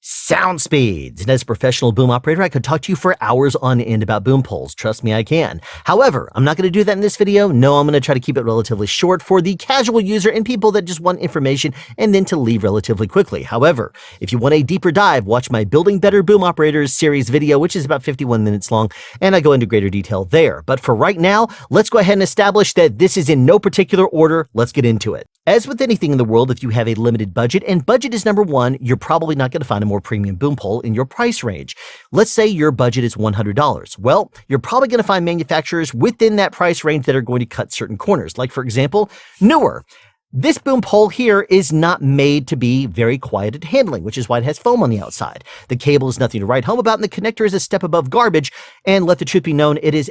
Sound speeds. And as a professional boom operator, I could talk to you for hours on end about boom poles. Trust me, I can. However, I'm not going to do that in this video. No, I'm going to try to keep it relatively short for the casual user and people that just want information and then to leave relatively quickly. However, if you want a deeper dive, watch my Building Better Boom Operators series video, which is about 51 minutes long, and I go into greater detail there. But for right now, let's go ahead and establish that this is in no particular order. Let's get into it. As with anything in the world, if you have a limited budget, and budget is number one, you're probably not going to find a more premium boom pole in your price range. Let's say your budget is $100. Well, you're probably going to find manufacturers within that price range that are going to cut certain corners. Like, for example, Newer. This boom pole here is not made to be very quiet at handling, which is why it has foam on the outside. The cable is nothing to write home about, and the connector is a step above garbage. And let the truth be known, it is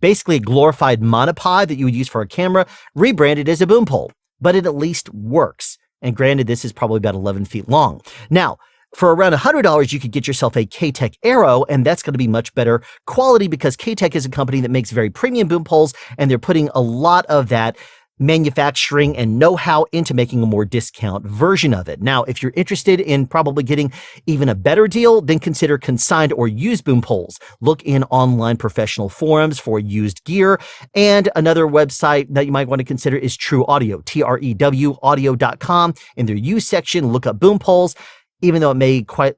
basically a glorified monopod that you would use for a camera, rebranded as a boom pole. But it at least works. And granted, this is probably about 11 feet long. Now, for around $100, you could get yourself a K-Tech Arrow, and that's going to be much better quality because K-Tech is a company that makes very premium boom poles, and they're putting a lot of that manufacturing and know-how into making a more discount version of it. Now, if you're interested in probably getting even a better deal, then consider consigned or used boom poles. Look in online professional forums for used gear. And another website that you might want to consider is True Audio, TREW audio.com. In their used section, look up boom poles. Even though it may quite,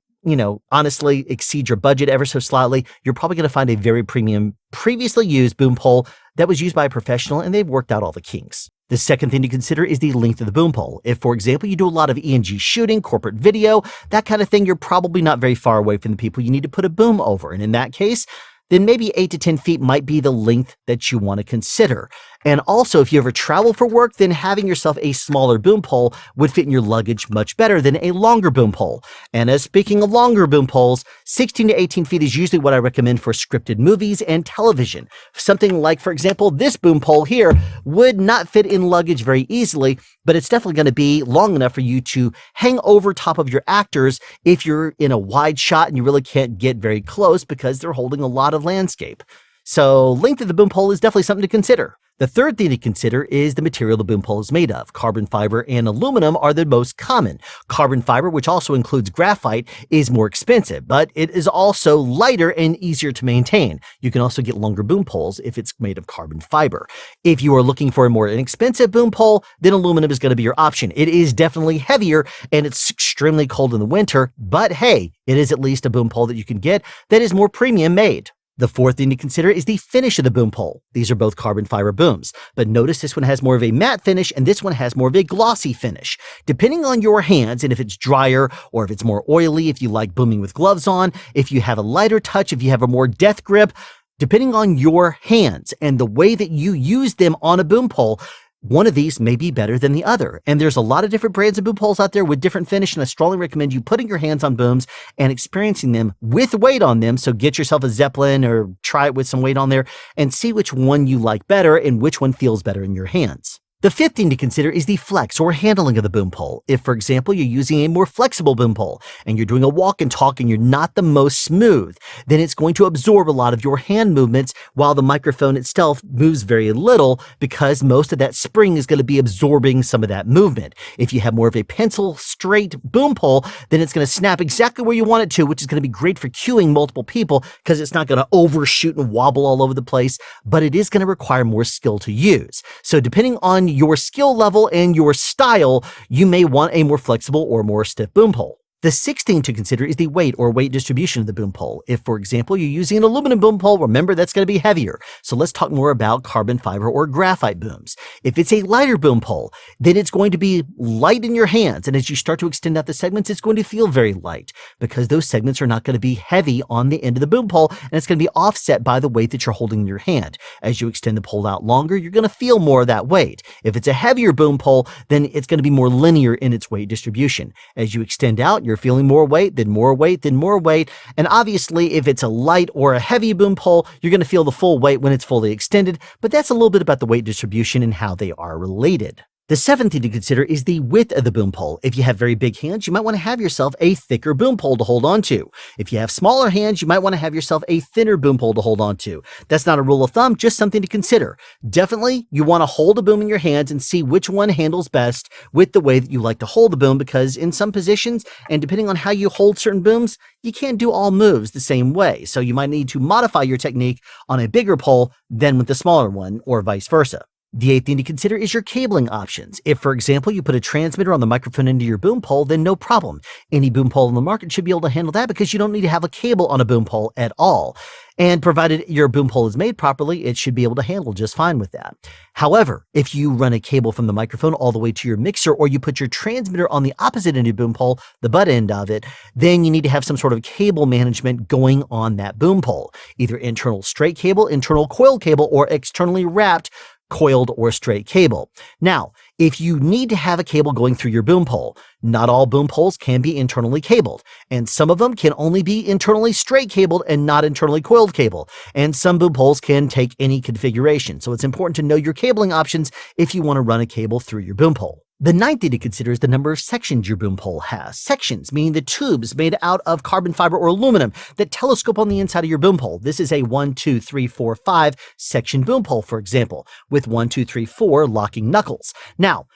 honestly exceed your budget ever so slightly, you're probably going to find a very premium, previously used boom pole that was used by a professional, and they've worked out all the kinks. The second thing to consider is the length of the boom pole. If, for example, you do a lot of ENG shooting, corporate video, that kind of thing, you're probably not very far away from the people you need to put a boom over. And in that case, then maybe 8 to 10 feet might be the length that you want to consider. And also, if you ever travel for work, then having yourself a smaller boom pole would fit in your luggage much better than a longer boom pole. And as speaking of longer boom poles, 16 to 18 feet is usually what I recommend for scripted movies and television. Something like, for example, this boom pole here would not fit in luggage very easily, but it's definitely going to be long enough for you to hang over top of your actors if you're in a wide shot and you really can't get very close because they're holding a lot of landscape. So length of the boom pole is definitely something to consider. The third thing to consider is the material the boom pole is made of. Carbon fiber and aluminum are the most common. Carbon fiber, which also includes graphite, is more expensive, but it is also lighter and easier to maintain. You can also get longer boom poles if it's made of carbon fiber. If you are looking for a more inexpensive boom pole, then aluminum is going to be your option. It is definitely heavier and it's extremely cold in the winter, but hey, it is at least a boom pole that you can get that is more premium made. The fourth thing to consider is the finish of the boom pole. These are both carbon fiber booms, but notice this one has more of a matte finish and this one has more of a glossy finish. Depending on your hands and if it's drier or if it's more oily, if you like booming with gloves on, if you have a lighter touch, if you have a more death grip, depending on your hands and the way that you use them on a boom pole, one of these may be better than the other. And there's a lot of different brands of boom poles out there with different finish, and I strongly recommend you putting your hands on booms and experiencing them with weight on them. So get yourself a Zeppelin or try it with some weight on there and see which one you like better and which one feels better in your hands. The fifth thing to consider is the flex or handling of the boom pole. If, for example, you're using a more flexible boom pole and you're doing a walk and talk and you're not the most smooth, then it's going to absorb a lot of your hand movements while the microphone itself moves very little because most of that spring is going to be absorbing some of that movement. If you have more of a pencil straight boom pole, then it's going to snap exactly where you want it to, which is going to be great for cueing multiple people because it's not going to overshoot and wobble all over the place, but it is going to require more skill to use. So depending on your skill level and your style, you may want a more flexible or more stiff boom pole. The sixth thing to consider is the weight or weight distribution of the boom pole. If, for example, you're using an aluminum boom pole, remember that's going to be heavier. So let's talk more about carbon fiber or graphite booms. If it's a lighter boom pole, then it's going to be light in your hands. And as you start to extend out the segments, it's going to feel very light because those segments are not going to be heavy on the end of the boom pole, and it's going to be offset by the weight that you're holding in your hand. As you extend the pole out longer, you're going to feel more of that weight. If it's a heavier boom pole, then it's going to be more linear in its weight distribution. As you extend out, you're feeling more weight, then more weight, then more weight. And obviously, if it's a light or a heavy boom pole, you're going to feel the full weight when it's fully extended, but that's a little bit about the weight distribution and how they are related. The seventh thing to consider is the width of the boom pole. If you have very big hands, you might want to have yourself a thicker boom pole to hold on to. If you have smaller hands, you might want to have yourself a thinner boom pole to hold on to. That's not a rule of thumb, just something to consider. Definitely, you want to hold a boom in your hands and see which one handles best with the way that you like to hold the boom, because in some positions, and depending on how you hold certain booms, you can't do all moves the same way. So you might need to modify your technique on a bigger pole than with the smaller one, or vice versa. The eighth thing to consider is your cabling options. If, for example, you put a transmitter on the microphone into your boom pole, then no problem. Any boom pole on the market should be able to handle that because you don't need to have a cable on a boom pole at all. And provided your boom pole is made properly, it should be able to handle just fine with that. However, if you run a cable from the microphone all the way to your mixer, or you put your transmitter on the opposite end of your boom pole, the butt end of it, then you need to have some sort of cable management going on that boom pole. Either internal straight cable, internal coil cable, or externally wrapped coiled or straight cable. Now, if you need to have a cable going through your boom pole, not all boom poles can be internally cabled, and some of them can only be internally straight cabled and not internally coiled cable, and some boom poles can take any configuration. So it's important to know your cabling options if you want to run a cable through your boom pole. The ninth thing to consider is the number of sections your boom pole has. Sections, meaning the tubes made out of carbon fiber or aluminum that telescope on the inside of your boom pole. This is a 1, 2, 3, 4, 5 section boom pole, for example, with 1, 2, 3, 4 locking knuckles. Now,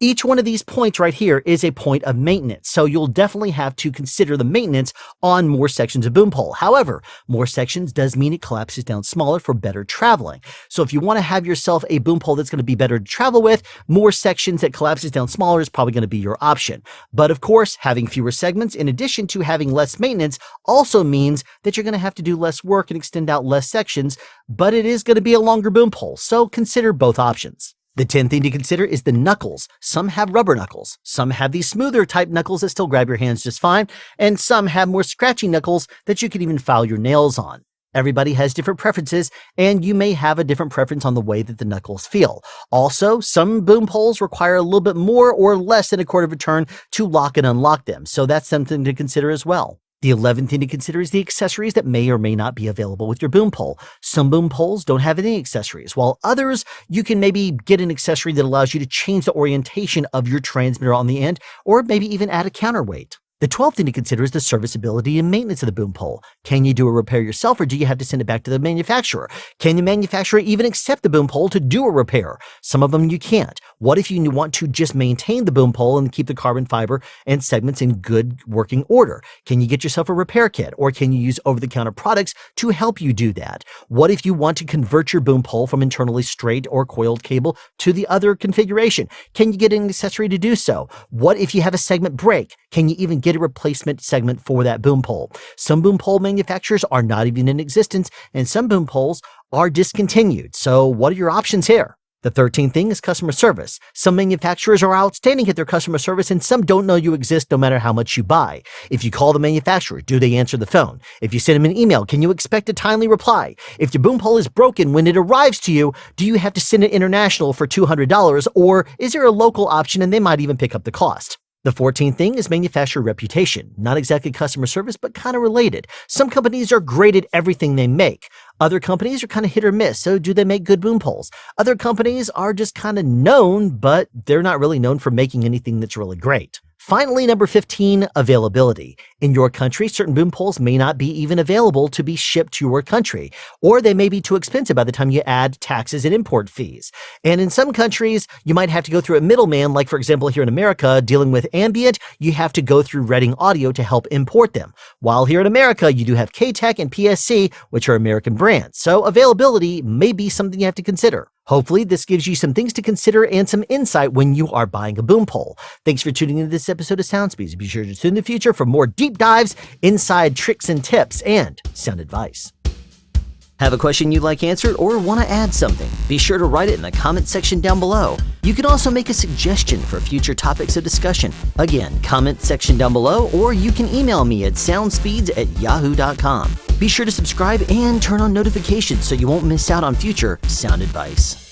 each one of these points right here is a point of maintenance, so you'll definitely have to consider the maintenance on more sections of boom pole. However, more sections does mean it collapses down smaller for better traveling. So if you want to have yourself a boom pole that's going to be better to travel with, more sections that collapses down smaller is probably going to be your option. But of course, having fewer segments in addition to having less maintenance also means that you're going to have to do less work and extend out less sections, but it is going to be a longer boom pole, so consider both options. The 10th thing to consider is the knuckles. Some have rubber knuckles, some have these smoother type knuckles that still grab your hands just fine, and some have more scratchy knuckles that you can even file your nails on. Everybody has different preferences, and you may have a different preference on the way that the knuckles feel. Also, some boom poles require a little bit more or less than a quarter of a turn to lock and unlock them, so that's something to consider as well. The 11th thing to consider is the accessories that may or may not be available with your boom pole. Some boom poles don't have any accessories, while others, you can maybe get an accessory that allows you to change the orientation of your transmitter on the end, or maybe even add a counterweight. The 12th thing to consider is the serviceability and maintenance of the boom pole. Can you do a repair yourself, or do you have to send it back to the manufacturer? Can the manufacturer even accept the boom pole to do a repair? Some of them you can't. What if you want to just maintain the boom pole and keep the carbon fiber and segments in good working order? Can you get yourself a repair kit, or can you use over-the-counter products to help you do that? What if you want to convert your boom pole from internally straight or coiled cable to the other configuration? Can you get an accessory to do so? What if you have a segment break? Can you even get a replacement segment for that boom pole? Some boom pole manufacturers are not even in existence, and some boom poles are discontinued. So what are your options here? The 13th thing is customer service. Some manufacturers are outstanding at their customer service, and some don't know you exist no matter how much you buy. If you call the manufacturer, do they answer the phone? If you send them an email, can you expect a timely reply? If your boom pole is broken when it arrives to you, do you have to send it international for $200, or is there a local option and they might even pick up the cost? The 14th thing is manufacturer reputation. Not exactly customer service, but kind of related. Some companies are great at everything they make. Other companies are kind of hit or miss, so do they make good boom poles? Other companies are just kind of known, but they're not really known for making anything that's really great. Finally, number 15, availability. In your country, certain boom poles may not be even available to be shipped to your country, or they may be too expensive by the time you add taxes and import fees. And in some countries, you might have to go through a middleman, like for example here in America, dealing with ambient, you have to go through Reading Audio to help import them. While here in America, you do have K-Tech and PSC, which are American brands. So availability may be something you have to consider. Hopefully, this gives you some things to consider and some insight when you are buying a boom pole. Thanks for tuning into this episode of SoundSpeeds. Be sure to tune in the future for more deep dives, inside tricks and tips, and sound advice. Have a question you'd like answered or want to add something? Be sure to write it in the comment section down below. You can also make a suggestion for future topics of discussion. Again, comment section down below, or you can email me at soundspeeds@yahoo.com. Be sure to subscribe and turn on notifications so you won't miss out on future sound advice.